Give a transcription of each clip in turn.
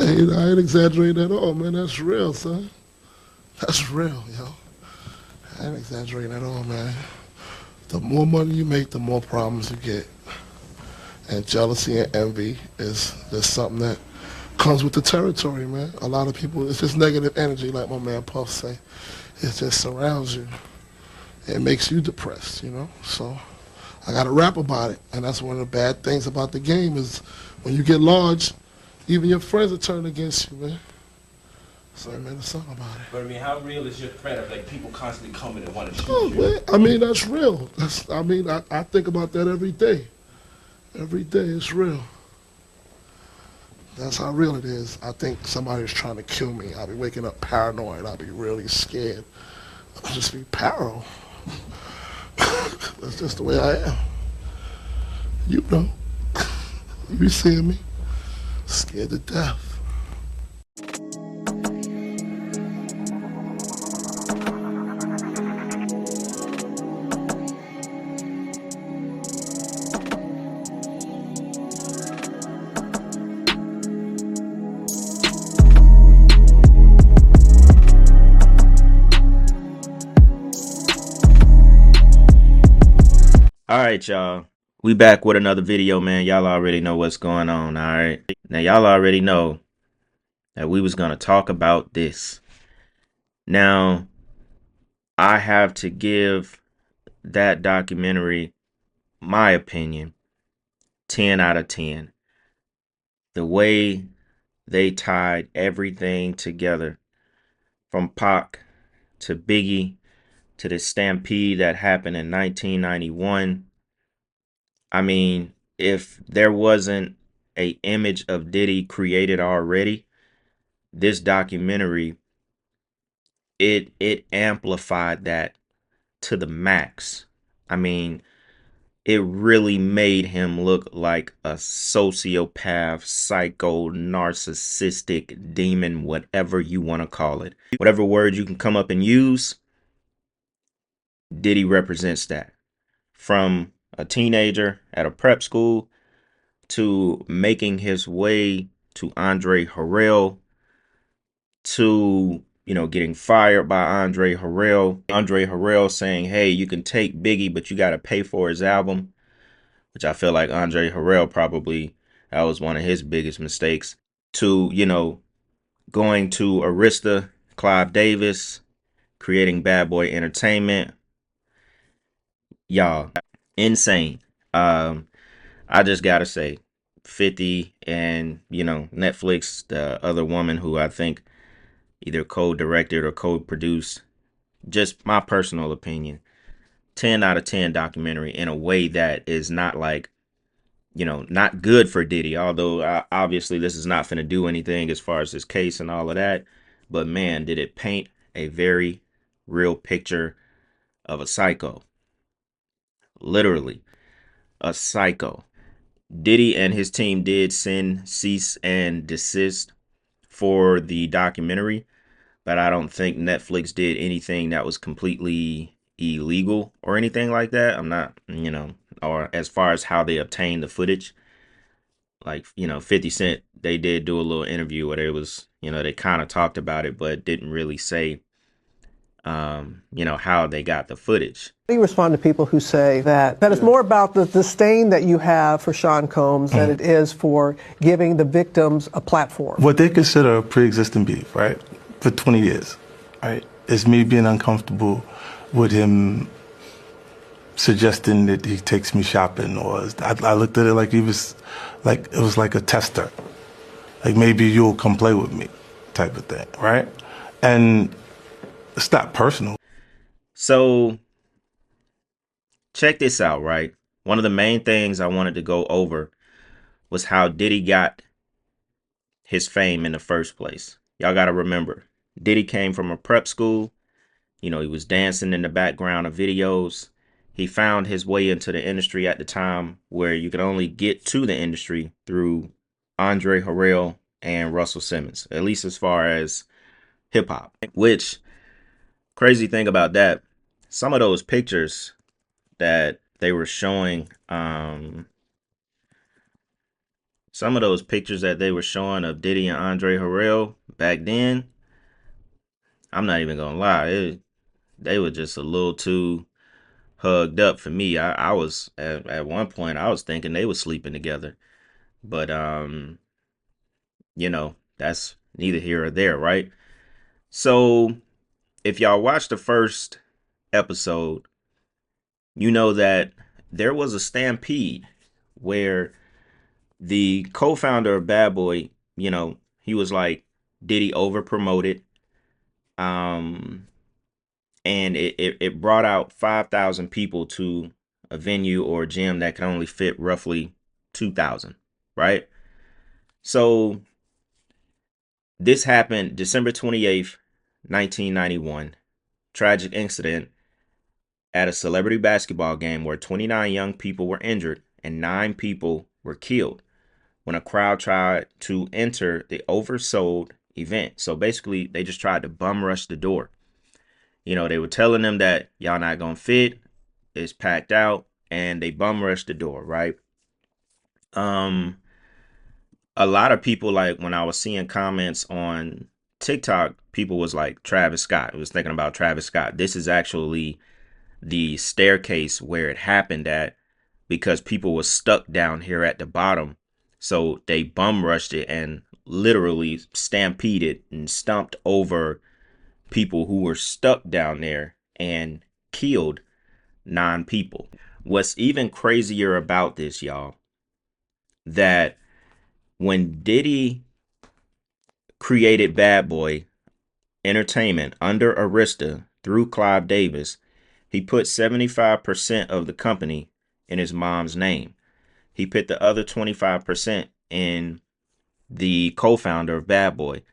I ain't exaggerating at all, man. That's real, son. That's real, yo. I ain't exaggerating at all, man. The more money you make, the more problems you get. And jealousy and envy is something that comes with the territory, man. A lot of people, it's just negative energy, like my man Puff say. It just surrounds you. It makes you depressed, you know? So I got to rap about it. And that's one of the bad things about the game is when you get large, even your friends will turn against you, man. So I made a song about it. But I mean, how real is your threat of like people constantly coming and want to shoot Oh, you? man. I mean, that's real. I think about that every day. Every day it's real. That's how real it is. I think somebody's trying to kill me. I'll be waking up paranoid. I'll be really scared. I'll just be paro. That's just the way I am. You know. You be seeing me. Scared to death. All right, y'all. We back with another video, man. Y'all already know what's going on, all right? Now, y'all already know that we was going to talk about this. Now, I have to give that documentary my opinion, 10 out of 10. The way they tied everything together, from Pac to Biggie to the stampede that happened in 1991. I mean, if there wasn't a image of Diddy created already, this documentary, it amplified that to the max. I mean, it really made him look like a sociopath, psycho, narcissistic demon, whatever you want to call it. Whatever word you can come up and use, Diddy represents that. From a teenager at a prep school to making his way to Andre Harrell, to, getting fired by Andre Harrell. Andre Harrell saying, hey, you can take Biggie, but you got to pay for his album, which I feel like Andre Harrell probably, that was one of his biggest mistakes. To, going to Arista, Clive Davis, creating Bad Boy Entertainment. Y'all, insane. I just got to say, 50 and, Netflix, the other woman who I think either co-directed or co-produced, just my personal opinion, 10 out of 10 documentary in a way that is not like, not good for Diddy, although obviously this is not finna do anything as far as his case and all of that. But man, did it paint a very real picture of a psycho. Literally a psycho. Diddy and his team did send cease and desist for the documentary, but I don't think Netflix did anything that was completely illegal or anything like that. I'm not, or as far as how they obtained the footage. Like, 50 Cent, they did do a little interview where it was, they kind of talked about it, but didn't really say, how they got the footage. How do you respond to people who say that it's more about the disdain that you have for Sean Combs than it is for giving the victims a platform? What they consider a pre-existing beef, right, for 20 years, right, is me being uncomfortable with him suggesting that he takes me shopping, or I looked at it like it was like a tester, like maybe you'll come play with me type of thing, right? And it's not personal. So check this out, right? One of the main things I wanted to go over was how Diddy got his fame in the first place. Y'all got to remember, Diddy came from a prep school. He was dancing in the background of videos. He found his way into the industry at the time where you could only get to the industry through Andre Harrell and Russell Simmons, at least as far as hip hop. Which, crazy thing about that, some of those pictures that they were showing some of those pictures that they were showing of Diddy and Andre Harrell back then, I'm not even gonna lie, they were just a little too hugged up for me. I was at one point I was thinking they were sleeping together, but that's neither here or there, right? So if y'all watch the first episode, you know that there was a stampede where the co-founder of Bad Boy, he was like, Diddy over promoted, um, and it brought out 5,000 people to a venue or a gym that can only fit roughly 2,000, right? So this happened December 28th, 1991. Tragic incident at a celebrity basketball game where 29 young people were injured and 9 people were killed when a crowd tried to enter the oversold event. So basically, they just tried to bum rush the door. They were telling them that y'all not gonna fit, it's packed out, and they bum rushed the door, right? A lot of people, like when I was seeing comments on TikTok, people was like Travis Scott. I was thinking about Travis Scott. This is actually the staircase where it happened at, because people were stuck down here at the bottom. So they bum rushed it and literally stampeded and stomped over people who were stuck down there and killed 9 people. What's even crazier about this, y'all, that when Diddy created Bad Boy Entertainment under Arista through Clive Davis, he put 75% of the company in his mom's name. He put the other 25% in the co-founder of Bad Boy.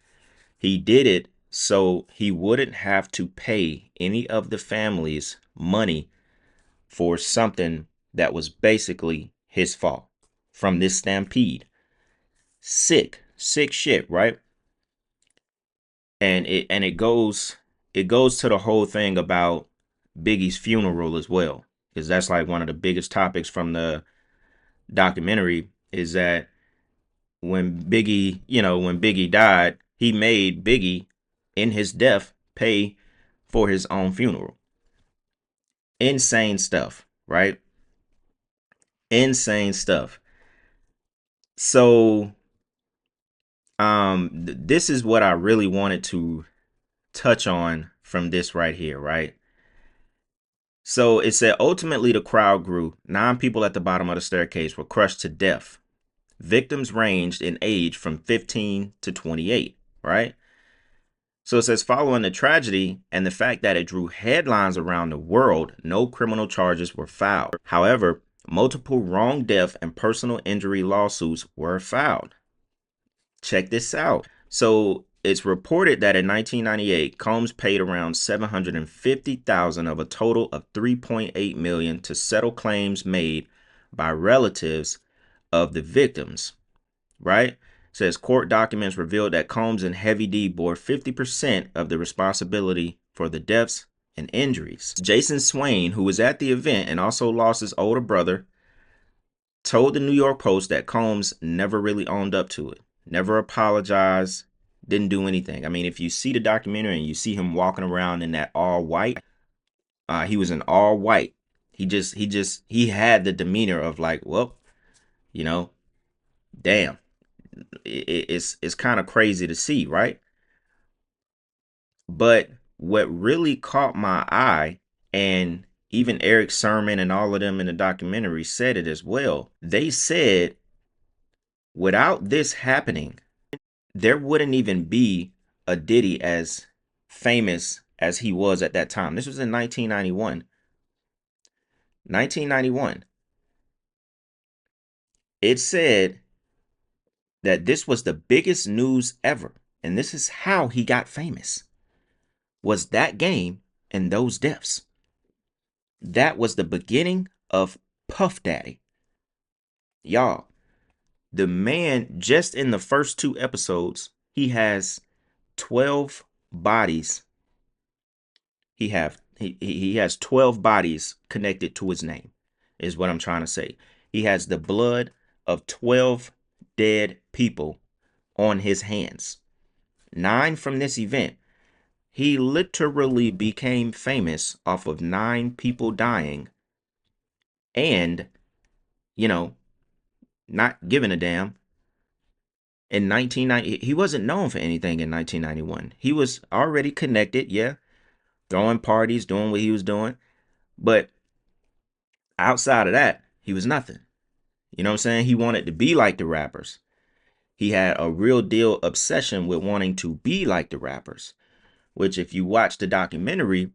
He did it so he wouldn't have to pay any of the families money for something that was basically his fault from this stampede. Sick shit, right? And it goes to the whole thing about Biggie's funeral as well, because that's like one of the biggest topics from the documentary, is that when Biggie died, he made Biggie in his death pay for his own funeral. Insane stuff, right? Insane stuff. So this is what I really wanted to touch on from this right here, right? So it said, ultimately the crowd grew. 9 people at the bottom of the staircase were crushed to death. Victims ranged in age from 15 to 28, right? So it says, following the tragedy and the fact that it drew headlines around the world, no criminal charges were filed. However, multiple wrong death and personal injury lawsuits were filed. Check this out. So it's reported that in 1998, Combs paid around $750,000 of a total of $3.8 million to settle claims made by relatives of the victims, right? It says court documents revealed that Combs and Heavy D bore 50% of the responsibility for the deaths and injuries. Jason Swain, who was at the event and also lost his older brother, told the New York Post that Combs never really owned up to it, never apologized, didn't do anything. I mean, if you see the documentary and you see him walking around in that all white, he was in all white. He had the demeanor of like, well, damn, it's kind of crazy to see, right? But what really caught my eye, and even Eric Sermon and all of them in the documentary said it as well, they said without this happening, there wouldn't even be a Diddy as famous as he was at that time. This was in 1991. 1991. It said that this was the biggest news ever. And this is how he got famous. Was that game and those deaths. That was the beginning of Puff Daddy. Y'all, the man, just in the first 2 episodes, he has 12 bodies. He has 12 bodies connected to his name, is what I'm trying to say. He has the blood of 12 dead people on his hands. 9 from this event. He literally became famous off of 9 people dying and, you know, not giving a damn. In 1990, he wasn't known for anything in 1991. He was already connected, yeah, throwing parties, doing what he was doing. But outside of that, he was nothing. You know what I'm saying? He wanted to be like the rappers. He had a real deal obsession with wanting to be like the rappers, which if you watch the documentary,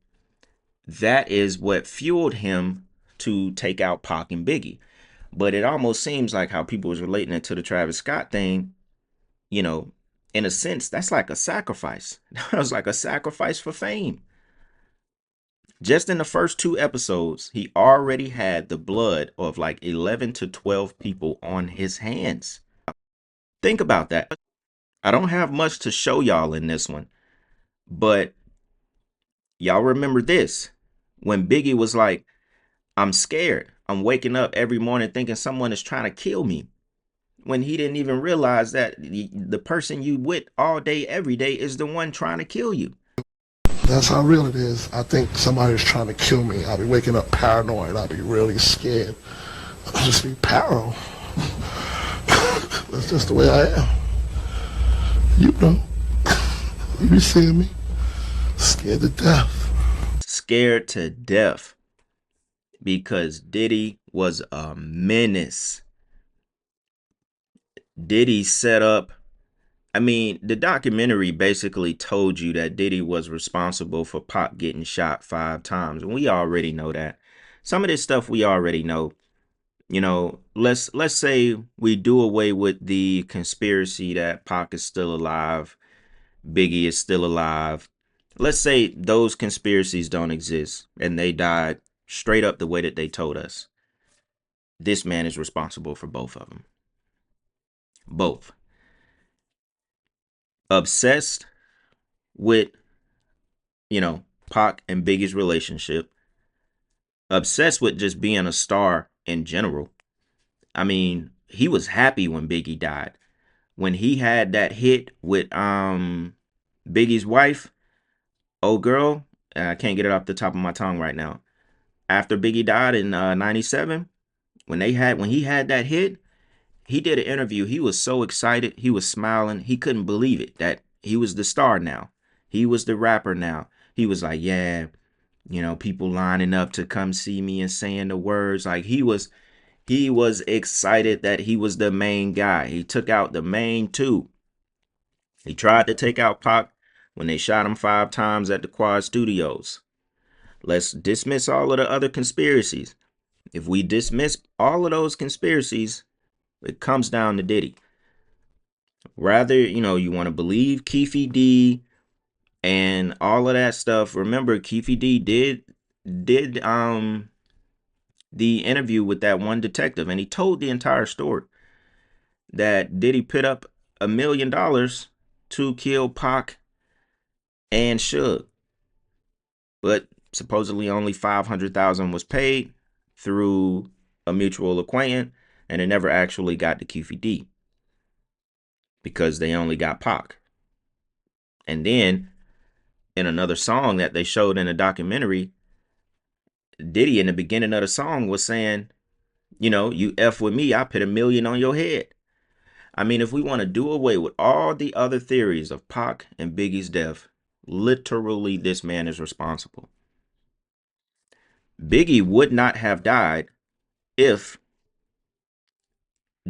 that is what fueled him to take out Pac and Biggie. But it almost seems like how people was relating it to the Travis Scott thing, you know, in a sense, that's like a sacrifice. That was like a sacrifice for fame. Just in the first 2 episodes, he already had the blood of like 11 to 12 people on his hands. Think about that. I don't have much to show y'all in this one, but y'all remember this. When Biggie was like, I'm scared. I'm waking up every morning thinking someone is trying to kill me. When he didn't even realize that the person you with all day, every day is the one trying to kill you. That's how real it is. I think somebody's trying to kill me. I'll be waking up paranoid. I'll be really scared. I'll just be paro. That's just the way I am. You know. You be seeing me. Scared to death. Scared to death. Because Diddy was a menace. Diddy set up, I mean, the documentary basically told you that Diddy was responsible for Pac getting shot 5 times. And we already know that. Some of this stuff we already know. You know, let's say we do away with the conspiracy that Pac is still alive, Biggie is still alive. Let's say those conspiracies don't exist and they died straight up the way that they told us. This man is responsible for both of them. Both. Obsessed with, you know, Pac and Biggie's relationship. Obsessed with just being a star in general. I mean, he was happy when Biggie died. When he had that hit with Biggie's wife, old girl, I can't get it off the top of my tongue right now. After Biggie died in 97, when he had that hit, he did an interview. He was so excited. He was smiling. He couldn't believe it that he was the star now. He was the rapper now. He was like, yeah, you know, people lining up to come see me and saying the words. Like he was excited that he was the main guy. He took out the main 2. He tried to take out Pac when they shot him 5 times at the Quad Studios. Let's dismiss all of the other conspiracies. If we dismiss all of those conspiracies, it comes down to Diddy. Rather, you know, you want to believe Keefe D and all of that stuff. Remember, Keefe D did the interview with that one detective, and he told the entire story that Diddy put up $1 million to kill Pac and Suge, but supposedly only 500,000 was paid through a mutual acquaintance, and it never actually got to Keefe D because they only got Pac. And then in another song that they showed in a documentary, Diddy in the beginning of the song was saying, you know, you F with me, I put $1 million on your head. I mean, if we want to do away with all the other theories of Pac and Biggie's death, literally this man is responsible. Biggie would not have died if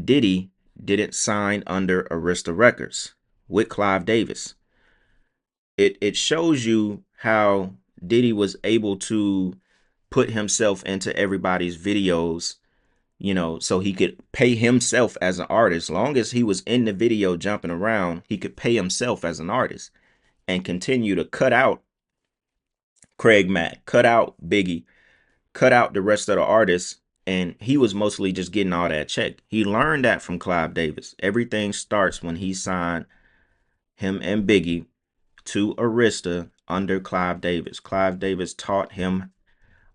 Diddy didn't sign under Arista Records with Clive Davis. It shows you how Diddy was able to put himself into everybody's videos, you know, so he could pay himself as an artist. Long as he was in the video jumping around, he could pay himself as an artist and continue to cut out Craig Mack, cut out Biggie, cut out the rest of the artists. And he was mostly just getting all that check. He learned that from Clive Davis. Everything starts when he signed him and Biggie to Arista under Clive Davis. Clive Davis taught him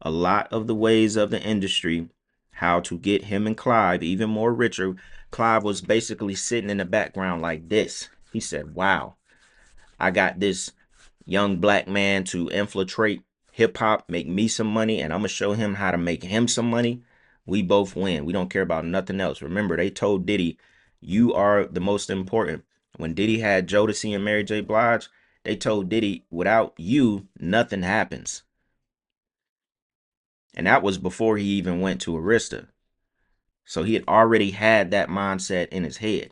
a lot of the ways of the industry, how to get him and Clive even more richer. Clive was basically sitting in the background like this. He said, wow, I got this young black man to infiltrate hip hop, make me some money, and I'm going to show him how to make him some money. We both win. We don't care about nothing else. Remember, they told Diddy, you are the most important. When Diddy had Jodeci and Mary J. Blige, they told Diddy, without you, nothing happens. And that was before he even went to Arista. So he had already had that mindset in his head.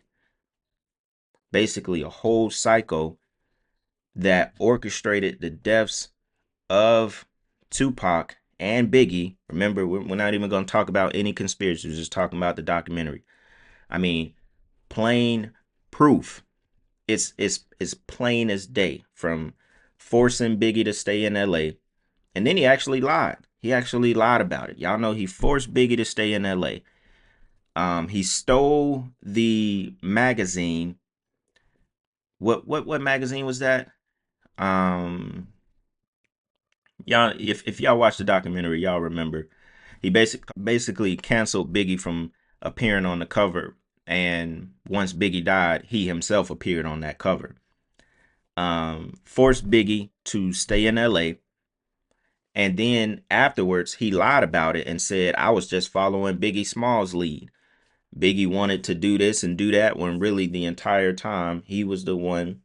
Basically, a whole psycho that orchestrated the deaths of Tupac and Biggie. Remember, we're not even going to talk about any conspiracies, we're just talking about the documentary. I mean, plain proof. It's plain as day, from forcing Biggie to stay in LA. And then he actually lied. He actually lied about it. Y'all know he forced Biggie to stay in LA. He stole the magazine. What magazine was that? Y'all, if y'all watch the documentary, y'all remember he basically canceled Biggie from appearing on the cover. And once Biggie died, he himself appeared on that cover. Forced Biggie to stay in LA. And then afterwards, he lied about it and said, I was just following Biggie Small's lead. Biggie wanted to do this and do that, when really the entire time he was the one,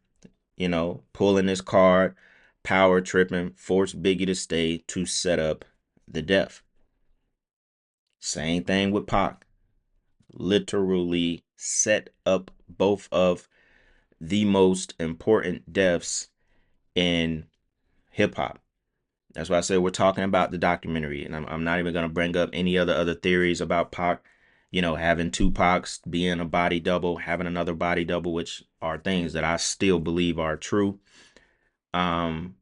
pulling his card, power tripping, forced Biggie to stay to set up the death. Same thing with Pac. Literally set up both of the most important deaths in hip hop. That's why I said we're talking about the documentary, and I'm not even going to bring up any other theories about Pac, having two Pacs, being a body double, having another body double, which are things that I still believe are true. But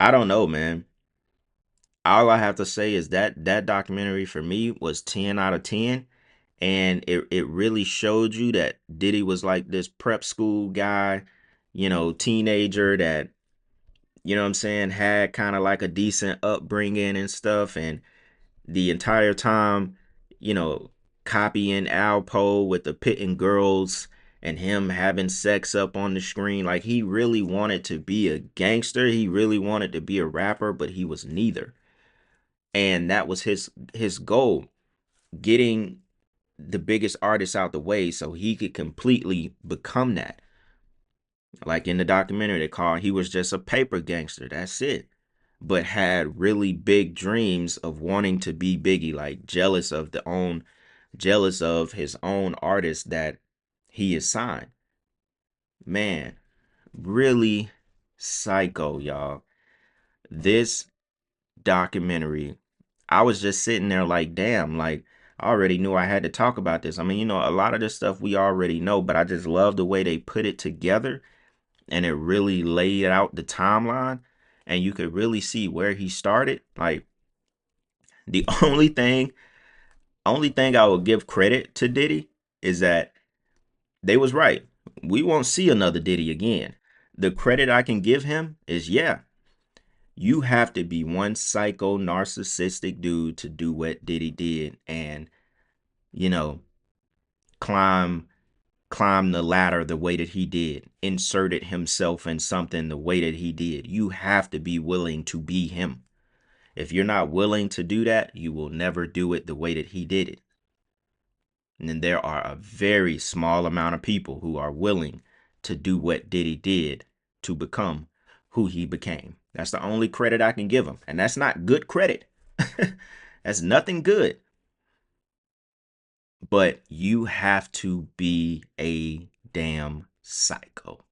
I don't know, man. All I have to say is that documentary for me was 10 out of 10. And it really showed you that Diddy was like this prep school guy, teenager that, what I'm saying, had kind of like a decent upbringing and stuff. And the entire time, copying Alpo with the pitting girls and him having sex up on the screen. Like, he really wanted to be a gangster. He really wanted to be a rapper, but he was neither. And that was his goal, getting the biggest artist out the way so he could completely become that. Like in the documentary, they call he was just a paper gangster. That's it. But had really big dreams of wanting to be Biggie, like jealous of his own artist that he is signed. Man, really psycho, y'all. This documentary, I was just sitting there like, damn, like, I already knew I had to talk about this. I mean, a lot of this stuff we already know, but I just love the way they put it together, and it really laid out the timeline, and you could really see where he started. Like, the only thing I would give credit to Diddy is that they was right. We won't see another Diddy again. The credit I can give him is, yeah, you have to be one psycho narcissistic dude to do what Diddy did and, climb the ladder the way that he did, inserted himself in something the way that he did. You have to be willing to be him. If you're not willing to do that, you will never do it the way that he did it. And then there are a very small amount of people who are willing to do what Diddy did to become who he became. That's the only credit I can give him. And that's not good credit. That's nothing good. But you have to be a damn psycho.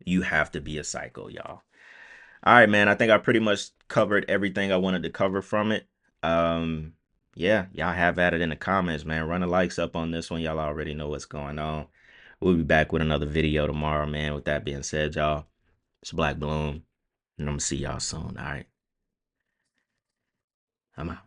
You have to be a psycho, y'all. All right, man. I think I pretty much covered everything I wanted to cover from it. Yeah, y'all have at it in the comments, man. Run the likes up on this one. Y'all already know what's going on. We'll be back with another video tomorrow, man. With that being said, y'all, it's Black Bloom, and I'm gonna see y'all soon. All right, I'm out.